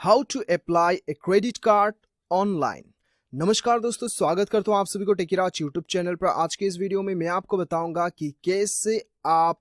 How to apply a credit card online. नमस्कार दोस्तों, स्वागत करता हूं आप सभी को टेकीराज यूट्यूब चैनल पर। आज के इस वीडियो में मैं आपको बताऊंगा कि कैसे आप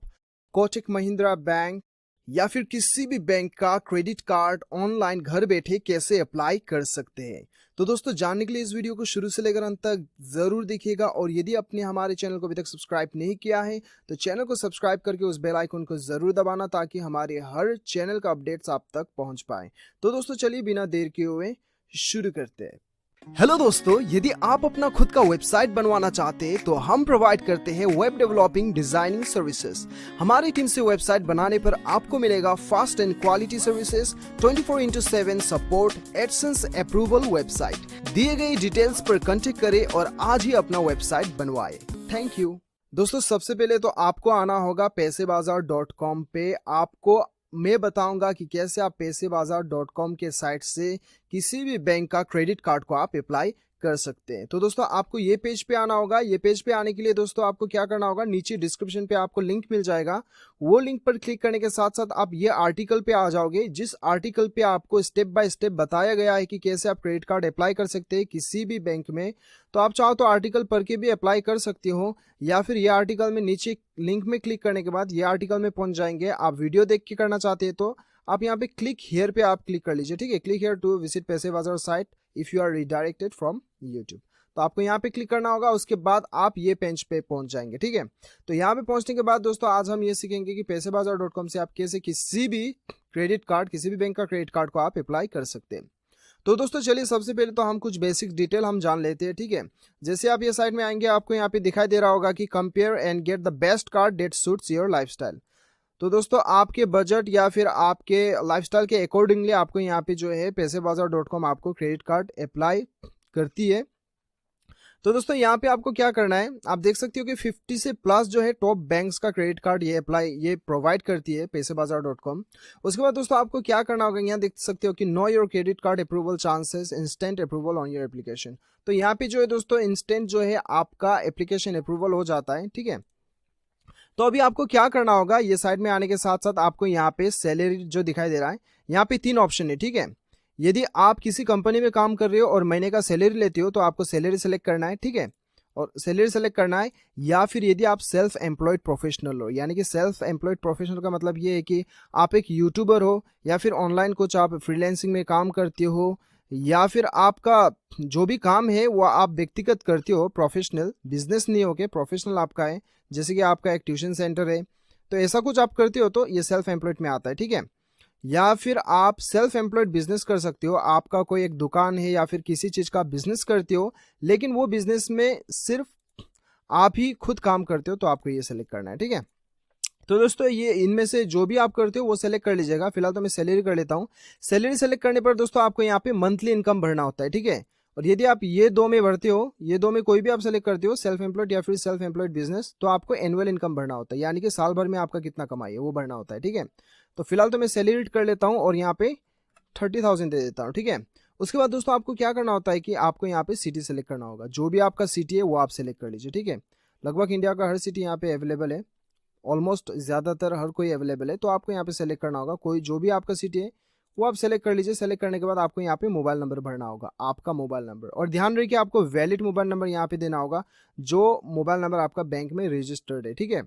कोटक महिंद्रा बैंक या फिर किसी भी बैंक का क्रेडिट कार्ड ऑनलाइन घर बैठे कैसे अप्लाई कर सकते हैं। तो दोस्तों, जानने के लिए इस वीडियो को शुरू से लेकर अंत तक जरूर देखिएगा और यदि आपने हमारे चैनल को अभी तक सब्सक्राइब नहीं किया है तो चैनल को सब्सक्राइब करके उस बेल आइकन को जरूर दबाना ताकि हमारे हर चैनल का अपडेट्स आप तक पहुंच पाए। तो दोस्तों चलिए बिना देर किए हुए शुरू करते हैं। हेलो दोस्तों, यदि आप अपना खुद का वेबसाइट बनवाना चाहते हैं तो हम प्रोवाइड करते हैं वेब डेवलपिंग डिजाइनिंग सर्विसेज। हमारी टीम से वेबसाइट बनाने पर आपको मिलेगा fast and quality services, 24/7 support, AdSense approval. Website दिए गए डिटेल्स पर कांटेक्ट करें और आज ही अपना वेबसाइट बनवाएं। Thank you. दोस्तों, सबसे पहले तो आपको आना होगा पैसेबाजार.com पे। आपको मैं बताऊंगा कि कैसे आप पैसेबाजार.com के साइट से किसी भी बैंक का क्रेडिट कार्ड को आप अप्लाई कर सकते हैं। तो दोस्तों, आपको ये पेज पे आना होगा। ये पेज पे आने के लिए दोस्तों आपको क्या करना होगा, नीचे डिस्क्रिप्शन पे आपको लिंक मिल जाएगा। वो लिंक पर क्लिक करने के साथ साथ आप ये आर्टिकल पे आ जाओगे, जिस आर्टिकल पे आपको स्टेप बाय स्टेप बताया गया है कि कैसे आप क्रेडिट कार्ड अप्लाई कर सकते हैं किसी भी बैंक में। तो आप चाहो तो आर्टिकल पढ़ के भी अप्लाई कर सकते हो या फिर ये आर्टिकल में नीचे लिंक में क्लिक करने के बाद ये आर्टिकल में पहुंच जाएंगे। आप वीडियो देख के करना चाहते हैं तो आप यहाँ पे क्लिक हियर पे आप क्लिक कर लीजिए। ठीक है, click here to visit Paisabazaar site if you are redirected from YouTube. तो आपको यहाँ पे क्लिक करना होगा, उसके बाद आप ये पेज पे पहुंच जाएंगे। ठीक है, तो यहाँ पे पहुंचने के बाद दोस्तों आज हम ये सीखेंगे कि पैसेबाजार.com से आप कैसे किसी भी क्रेडिट कार्ड, किसी भी बैंक का क्रेडिट कार्ड को आप अप्लाई कर सकते हैं। तो दोस्तों चलिए सबसे पहले तो हम कुछ बेसिक डिटेल हम जान लेते हैं। ठीक है, जैसे आप ये साइट में आएंगे आपको यहाँ पे दिखाई दे रहा होगा कि compare and get the best card that suits your lifestyle. तो दोस्तों आपके बजट या फिर आपके लाइफस्टाइल के अकॉर्डिंगली आपको यहाँ पे जो है पैसेबाजार.com आपको क्रेडिट कार्ड अप्लाई करती है। तो दोस्तों यहाँ पे आपको क्या करना है, आप देख सकते हो कि 50 से प्लस जो है टॉप बैंक्स का क्रेडिट कार्ड ये प्रोवाइड करती है पैसेबाजार.com। उसके बाद दोस्तों आपको क्या करना होगा, यहाँ देख सकते हो कि know your credit card approval chances, instant approval on your application. तो यहाँ पे जो है दोस्तों इंस्टेंट जो है आपका एप्लीकेशन अप्रूवल हो जाता है। ठीक है, तो अभी आपको क्या करना होगा, ये साइड में आने के साथ साथ आपको यहाँ पे सैलरी जो दिखाई दे रहा है, यहाँ पे 3 ऑप्शन है। ठीक है, यदि आप किसी कंपनी में काम कर रहे हो और महीने का सैलरी लेते हो तो आपको सैलरी सेलेक्ट करना है। ठीक है, और सैलरी सेलेक्ट करना है, या फिर यदि आप सेल्फ एम्प्लॉयड प्रोफेशनल हो, यानी कि सेल्फ एम्प्लॉयड प्रोफेशनल का मतलब ये है कि आप एक यूट्यूबर हो या फिर ऑनलाइन कुछ आप फ्रीलांसिंग में काम करते हो या फिर आपका जो भी काम है वो आप व्यक्तिगत करते हो, प्रोफेशनल बिजनेस नहीं हो के प्रोफेशनल आपका है, जैसे कि आपका एक ट्यूशन सेंटर है, तो ऐसा कुछ आप करते हो तो ये सेल्फ एम्प्लॉयड में आता है। ठीक है, या फिर आप सेल्फ एम्प्लॉयड बिजनेस कर सकते हो, आपका कोई एक दुकान है या फिर किसी चीज़ का बिजनेस करते हो लेकिन वो बिजनेस में सिर्फ आप ही खुद काम करते हो, तो आपको ये सेलेक्ट करना है। ठीक है, तो दोस्तों ये इनमें से जो भी आप करते हो वो सेलेक्ट कर लीजिएगा। फिलहाल तो मैं सैलरी कर लेता हूँ। सैलरी सेलेक्ट करने पर दोस्तों आपको यहाँ पे मंथली इनकम भरना होता है। ठीक है, और यदि आप ये दो में भरते हो, ये दो में कोई भी आप सेलेक्ट करते हो, सेल्फ एम्प्लॉयड या फिर सेल्फ एम्प्लॉयड बिजनेस, तो आपको एनुअल इनकम भरना होता है, यानी कि साल भर में आपका कितना कमाई है वो भरना होता है। ठीक है, तो फिलहाल तो मैं सैलरी कर लेता हूँ और यहाँ पे 30,000 दे देता हूँ। ठीक है, उसके बाद दोस्तों आपको क्या करना होता है कि आपको यहाँ पे सिटी सेलेक्ट करना होगा, जो भी आपका सिटी है वो आप सेलेक्ट कर लीजिए। ठीक है, लगभग इंडिया का हर सिटी यहाँ पे अवेलेबल है, ऑलमोस्ट ज़्यादातर हर कोई अवेलेबल है, तो आपको यहाँ पे सेलेक्ट करना होगा। कोई जो भी आपका सिटी है वो आप सेलेक्ट कर लीजिए। सेलेक्ट करने के बाद आपको यहाँ पे मोबाइल नंबर भरना होगा, आपका मोबाइल नंबर, और ध्यान रखिए आपको वैलिड मोबाइल नंबर यहाँ पे देना होगा, जो मोबाइल नंबर आपका बैंक में रजिस्टर्ड है। ठीक है,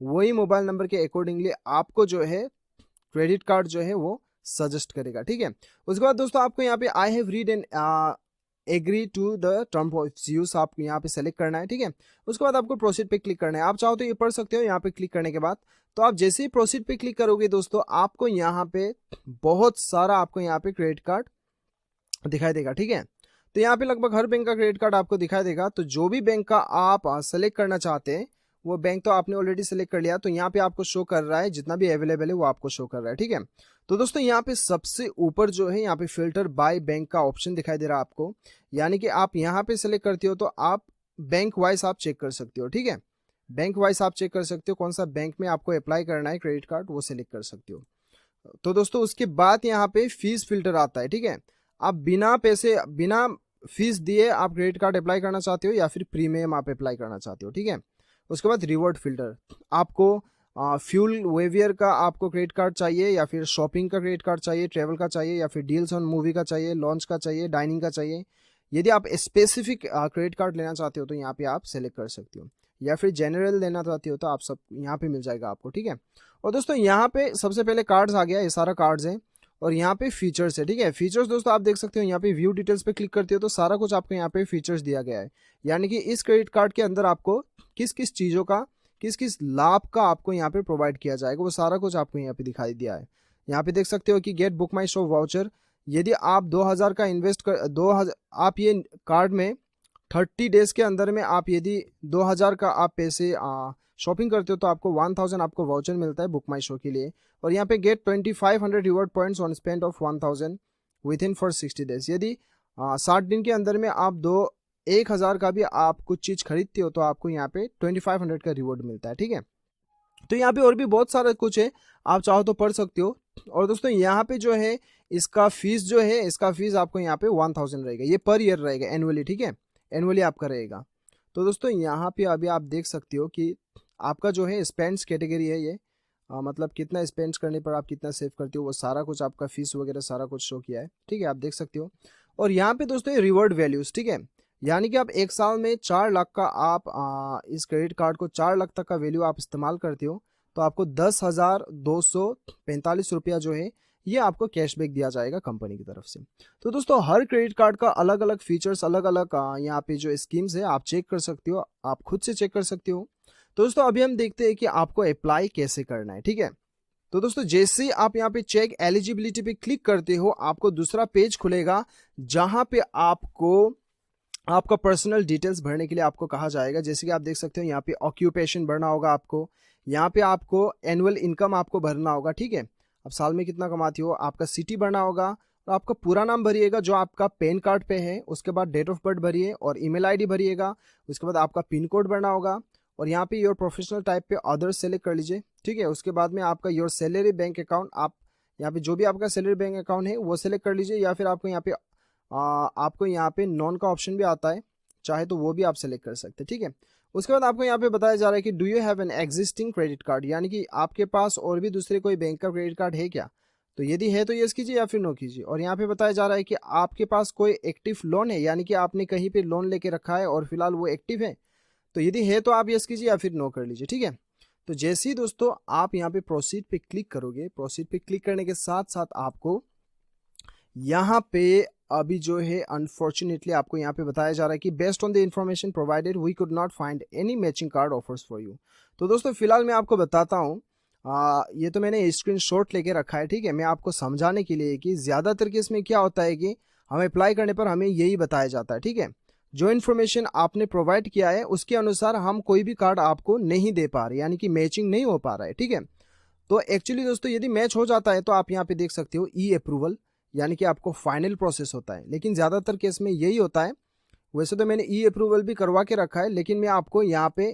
वही मोबाइल नंबर के अकॉर्डिंगली आपको जो है क्रेडिट कार्ड जो है वो सजेस्ट करेगा। ठीक है, उसके बाद दोस्तों आपको यहाँ पे I have read and agree to the term of use आपको यहाँ पे सेलेक्ट करना है। ठीक है, उसके बाद आपको प्रोसीड पे क्लिक करना है। आप चाहो तो ये पढ़ सकते हो। यहाँ पे क्लिक करने के बाद तो आप जैसे ही प्रोसीड पे क्लिक करोगे दोस्तों आपको यहाँ पे बहुत सारा आपको यहाँ पे क्रेडिट कार्ड दिखाई देगा। ठीक है, तो यहाँ पे लगभग हर बैंक का क्रेडिट कार्ड आपको दिखाई देगा। तो जो भी बैंक का आप सेलेक्ट करना चाहते हैं वो बैंक तो आपने ऑलरेडी सेलेक्ट कर लिया, तो यहाँ पे आपको शो कर रहा है, जितना भी अवेलेबल है वो आपको शो कर रहा है। ठीक है, तो दोस्तों यहाँ पे सबसे ऊपर जो है यहाँ पे फिल्टर बाय बैंक का ऑप्शन दिखाई दे रहा है आपको, यानी कि आप यहाँ पे सेलेक्ट करते हो तो आप बैंक वाइज आप चेक कर सकते हो। ठीक है, बैंक वाइज आप चेक कर सकते हो कौन सा बैंक में आपको अप्लाई करना है क्रेडिट कार्ड, वो सेलेक्ट कर सकते हो। तो दोस्तों उसके बाद यहाँ पे फीस फिल्टर आता है। ठीक है, आप बिना फीस दिए आप क्रेडिट कार्ड अप्लाई करना चाहते हो या फिर प्रीमियम आप अप्लाई करना चाहते हो। ठीक है, उसके बाद रिवॉर्ड फिल्टर, आपको फ्यूल वेवियर का आपको क्रेडिट कार्ड चाहिए, या फिर शॉपिंग का क्रेडिट कार्ड चाहिए, ट्रेवल का चाहिए, या फिर डील्स ऑन मूवी का चाहिए, लॉन्च का चाहिए, डाइनिंग का चाहिए। यदि आप स्पेसिफिक क्रेडिट कार्ड लेना चाहते हो तो यहाँ पे आप सेलेक्ट कर सकते हो, या फिर जनरल लेना चाहते हो तो आप सब यहाँ पे मिल जाएगा आपको, ठीक है। और दोस्तों यहाँ पे सबसे पहले कार्ड्स आ गया, ये सारा कार्ड्स है, और यहाँ पे फीचर्स है, ठीक है। फीचर्स दोस्तों आप देख सकते हो, यहाँ पे व्यू डिटेल्स पे क्लिक करते हो तो सारा कुछ आपको यहाँ पे फीचर्स दिया गया है, यानी कि इस क्रेडिट कार्ड के अंदर आपको किस किस चीज़ों का, किस किस लाभ का आपको यहाँ पे प्रोवाइड किया जाएगा, वो सारा कुछ आपको यहाँ पे दिखाई दिया है। यहाँ पे देख सकते हो कि गेट बुक माई शो वाउचर, यदि आप 2000 का इन्वेस्ट कर 2000 आप ये कार्ड में 30 डेज के अंदर में आप यदि 2000 का आप पैसे शॉपिंग करते हो तो आपको 1000 आपको वाउचर मिलता है बुक माई शो के लिए। और यहाँ पे get 2500 reward points on spend of 1000 within for 60 days, यदि 60 दिन के अंदर में आप 1000 का भी आप कुछ चीज़ खरीदते हो तो आपको यहाँ पे 2500 का रिवॉर्ड मिलता है, ठीक है। तो यहाँ पे और भी बहुत सारा कुछ है, आप चाहो तो पढ़ सकते हो। और दोस्तों यहाँ पे जो है इसका फीस जो है, इसका फीस आपको यहाँ पे 1000 रहेगा, ये पर ईयर रहेगा, एनुअली, ठीक है, एनुअली आपका रहेगा। तो दोस्तों यहाँ पे अभी आप देख सकते हो कि आपका जो है स्पेंड्स कैटेगरी है ये, मतलब कितना स्पेंड्स करने पर आप कितना सेव करते हो, वो सारा कुछ आपका फीस वगैरह सारा कुछ शो किया है, ठीक है, आप देख सकते हो। और यहाँ पे दोस्तों ये रिवॉर्ड वैल्यूज, ठीक है, यानी कि आप एक साल में 4 लाख का आप इस क्रेडिट कार्ड को 4 लाख तक का वैल्यू आप इस्तेमाल करते हो तो आपको 10,245 रुपया जो है ये आपको कैशबैक दिया जाएगा कंपनी की तरफ से। तो दोस्तों हर क्रेडिट कार्ड का अलग अलग फीचर्स, अलग अलग यहाँ पे जो स्कीम्स है आप चेक कर सकते हो, आप खुद से चेक कर सकते हो। तो दोस्तों अभी हम देखते हैं कि आपको अप्लाई कैसे करना है, ठीक है। तो दोस्तों जैसे ही आप यहाँ पे चेक एलिजिबिलिटी पे क्लिक करते हो आपको दूसरा पेज खुलेगा जहां पे आपको आपका पर्सनल डिटेल्स भरने के लिए आपको कहा जाएगा। जैसे कि आप देख सकते हो यहाँ पे ऑक्यूपेशन भरना होगा आपको, यहाँ पे आपको एनुअल इनकम आपको भरना होगा, ठीक है, अब साल में कितना कमाती हो, आपका सिटी भरना होगा, और आपका पूरा नाम भरिएगा जो आपका पैन कार्ड पे है, उसके बाद डेट ऑफ बर्थ भरिए और ईमेल आईडी भरिएगा, उसके बाद आपका पिन कोड भरना होगा, और यहाँ पे योर प्रोफेशनल टाइप पे अदर्स सेलेक्ट कर लीजिए, ठीक है। उसके बाद में आपका योर सैलरी बैंक अकाउंट, आप यहाँ पे जो भी आपका सैलरी बैंक अकाउंट है वो सेलेक्ट कर लीजिए, या फिर आपको यहाँ पे नॉन का ऑप्शन भी आता है, चाहे तो वो भी आप सेलेक्ट कर सकते हैं, ठीक है। उसके बाद आपको यहाँ पे बताया जा रहा है कि do you have an existing credit card, यानी कि आपके पास और भी दूसरे कोई बैंक का क्रेडिट कार्ड है क्या, तो यदि है तो यस कीजिए या फिर नो कीजिए। और यहाँ पे बताया जा रहा है कि आपके पास कोई एक्टिव लोन है, यानी कि आपने कहीं पे लोन लेके रखा है और फिलहाल वो एक्टिव है, तो यदि है तो आप यस कीजिए या फिर नो कर लीजिए, ठीक है। तो जैसे ही दोस्तों आप यहाँ पे प्रोसीड पे क्लिक करोगे, प्रोसीड पे क्लिक करने के साथ साथ आपको यहाँ पे अभी जो है अनफॉर्चुनेटली आपको यहाँ पे बताया जा रहा है कि based on the information provided we could not find any matching card offers for you. तो दोस्तों फिलहाल मैं आपको बताता हूँ, ये तो मैंने स्क्रीनशॉट लेके रखा है, ठीक है, मैं आपको समझाने के लिए कि ज़्यादातर केस में क्या होता है कि हमें अप्लाई करने पर हमें यही बताया जाता है, ठीक है, जो इन्फॉर्मेशन आपने प्रोवाइड किया है उसके अनुसार हम कोई भी कार्ड आपको नहीं दे पा रहे, यानी कि मैचिंग नहीं हो पा रहा है, ठीक है। तो एक्चुअली दोस्तों यदि मैच हो जाता है तो आप यहाँ पे देख सकते हो ई अप्रूवल, यानी कि आपको फाइनल प्रोसेस होता है, लेकिन ज़्यादातर केस में यही होता है। वैसे तो मैंने ई अप्रूवल भी करवा के रखा है, लेकिन मैं आपको यहाँ पे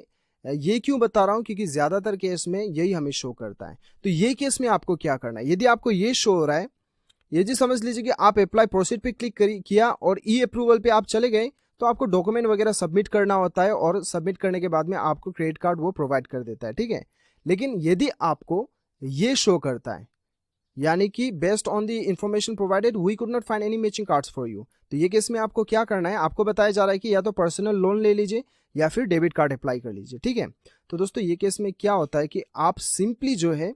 ये क्यों बता रहा हूँ, क्योंकि ज़्यादातर केस में यही हमें शो करता है। तो ये केस में आपको क्या करना है, यदि आपको ये शो हो रहा है, ये जी समझ लीजिए कि आप अप्लाई प्रोसीड पे क्लिक किया और ई अप्रूवल पे आप चले गए, तो आपको डॉक्यूमेंट वगैरह सबमिट करना होता है, और सबमिट करने के बाद में आपको क्रेडिट कार्ड वो प्रोवाइड कर देता है, ठीक है। लेकिन यदि आपको ये शो करता है, यानी कि based on the information provided we could not find any matching cards for you, तो ये केस में आपको क्या करना है, आपको बताया जा रहा है कि या तो पर्सनल लोन ले लीजिए या फिर डेबिट कार्ड अप्लाई कर लीजिए, ठीक है। तो दोस्तों ये केस में क्या होता है कि आप सिंपली जो है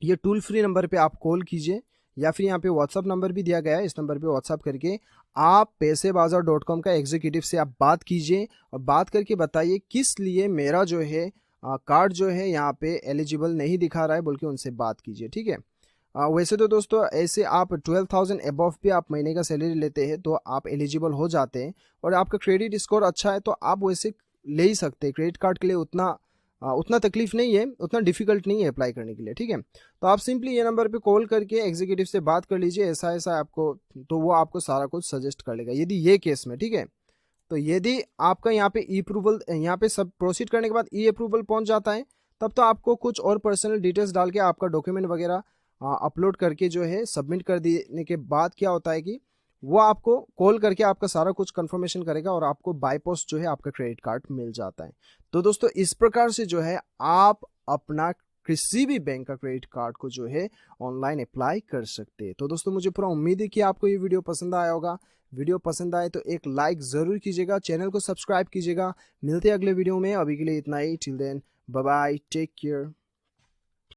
ये टोल फ्री नंबर पे आप कॉल कीजिए, या फिर यहाँ पे व्हाट्सअप नंबर भी दिया गया है, इस नंबर पे व्हाट्सअप करके आप पैसेबाजार.com का एग्जीक्यूटिव से आप बात कीजिए, और बात करके बताइए किस लिए मेरा जो है कार्ड जो है यहाँ पे एलिजिबल नहीं दिखा रहा है, बोल के उनसे बात कीजिए, ठीक है। वैसे तो दोस्तों ऐसे आप 12,000 अबव भी आप महीने का सैलरी लेते हैं तो आप एलिजिबल हो जाते हैं, और आपका क्रेडिट स्कोर अच्छा है तो आप वैसे ले ही सकते हैं क्रेडिट कार्ड के लिए, उतना तकलीफ नहीं है, उतना डिफिकल्ट नहीं है अप्लाई करने के लिए, ठीक है। तो आप सिंपली ये नंबर पे कॉल करके एग्जीक्यूटिव से बात कर लीजिए, ऐसा ऐसा आपको, तो वो आपको सारा कुछ सजेस्ट कर लेगा यदि ये केस में, ठीक है। तो यदि आपका यहाँ पे ई अप्रूवल, यहाँ पे सब प्रोसीड करने के बाद ई अप्रूवल पहुँच जाता है, तब तो आपको कुछ और पर्सनल डिटेल्स डाल के आपका डॉक्यूमेंट वगैरह अपलोड करके जो है सबमिट कर देने के बाद क्या होता है कि वो आपको कॉल करके आपका सारा कुछ कंफर्मेशन करेगा, और आपको बाय पोस्ट जो है आपका क्रेडिट कार्ड मिल जाता है। तो दोस्तों इस प्रकार से जो है आप अपना किसी भी बैंक का क्रेडिट कार्ड को जो है ऑनलाइन अप्लाई कर सकते हैं। तो दोस्तों मुझे पूरा उम्मीद है कि आपको ये वीडियो पसंद आया होगा। वीडियो पसंद आए तो एक लाइक ज़रूर कीजिएगा, चैनल को सब्सक्राइब कीजिएगा। मिलते हैं अगले वीडियो में, अभी के लिए इतना ही। Till then bye bye, take care.